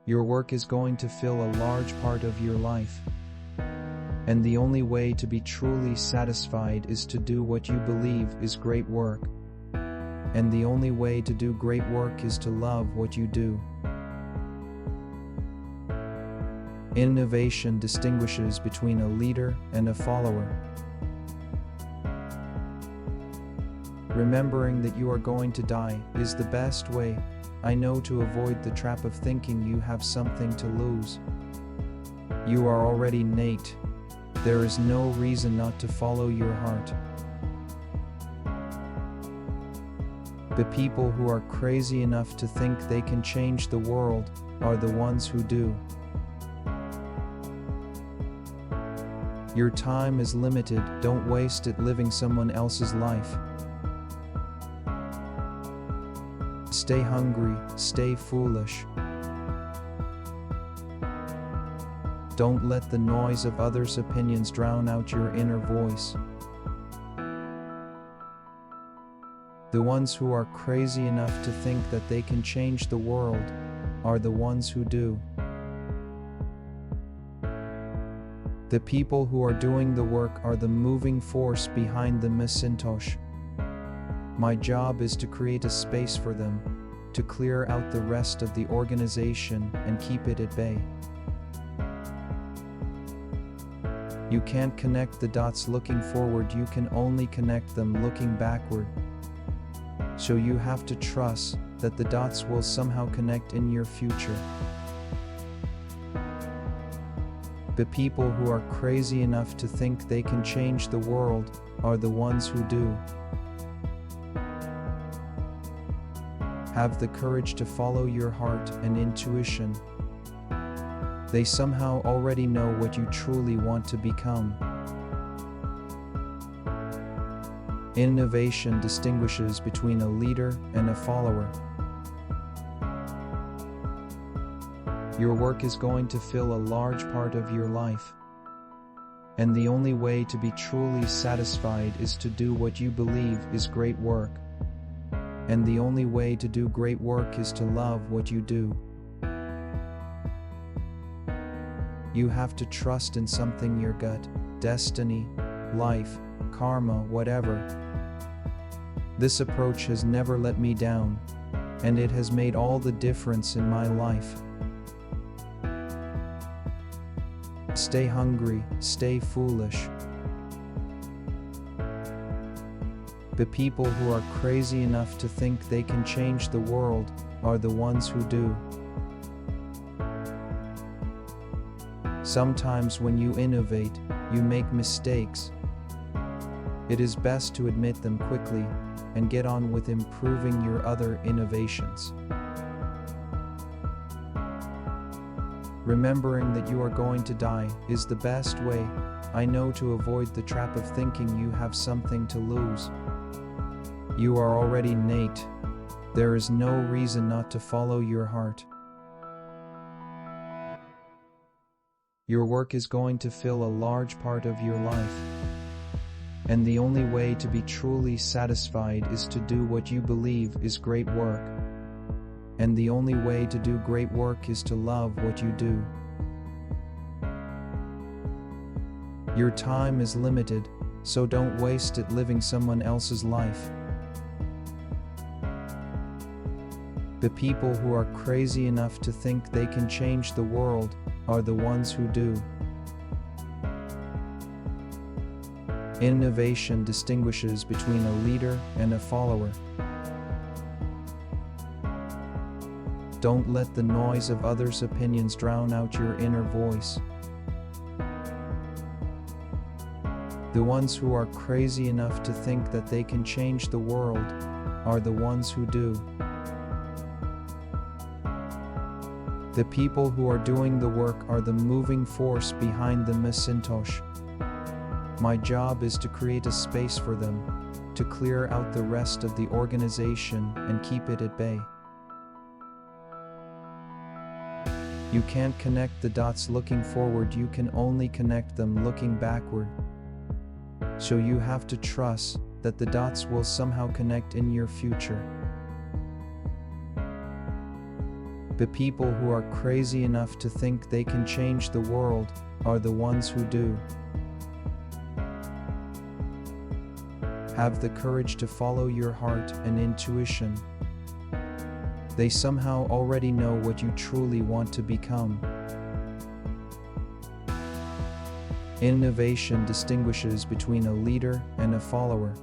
Your work is going to fill a large part of your life. And the only way to be truly satisfied is to do what you believe is great work. And the only way to do great work is to love what you do. Innovation distinguishes between a leader and a follower. Remembering that you are going to die is the best way, I know, to avoid the trap of thinking you have something to lose. You are already innate. There is no reason not to follow your heart. The people who are crazy enough to think they can change the world are the ones who do. Your time is limited, don't waste it living someone else's life. Stay hungry, stay foolish. Don't let the noise of others' opinions drown out your inner voice. The ones who are crazy enough to think that they can change the world are the ones who do. The people who are doing the work are the moving force behind the Macintosh. My job is to create a space for them, to clear out the rest of the organization and keep it at bay. You can't connect the dots looking forward, you can only connect them looking backward. So you have to trust that the dots will somehow connect in your future. The people who are crazy enough to think they can change the world are the ones who do. Have the courage to follow your heart and intuition. They somehow already know what you truly want to become. Innovation distinguishes between a leader and a follower. Your work is going to fill a large part of your life. And the only way to be truly satisfied is to do what you believe is great work. And the only way to do great work is to love what you do. You have to trust in something, your gut, destiny, life, karma, whatever. This approach has never let me down, and it has made all the difference in my life. Stay hungry, stay foolish. The people who are crazy enough to think they can change the world are the ones who do. Sometimes when you innovate, you make mistakes. It is best to admit them quickly and get on with improving your other innovations. Remembering that you are going to die is the best way, I know, to avoid the trap of thinking you have something to lose. You are already innate. There is no reason not to follow your heart. Your work is going to fill a large part of your life. And the only way to be truly satisfied is to do what you believe is great work. And the only way to do great work is to love what you do. Your time is limited, so don't waste it living someone else's life. The people who are crazy enough to think they can change the world are the ones who do. Innovation distinguishes between a leader and a follower. Don't let the noise of others' opinions drown out your inner voice. The ones who are crazy enough to think that they can change the world are the ones who do. The people who are doing the work are the moving force behind the Macintosh. My job is to create a space for them, to clear out the rest of the organization and keep it at bay. You can't connect the dots looking forward, you can only connect them looking backward. So you have to trust that the dots will somehow connect in your future. The people who are crazy enough to think they can change the world are the ones who do. Have the courage to follow your heart and intuition. They somehow already know what you truly want to become. Innovation distinguishes between a leader and a follower.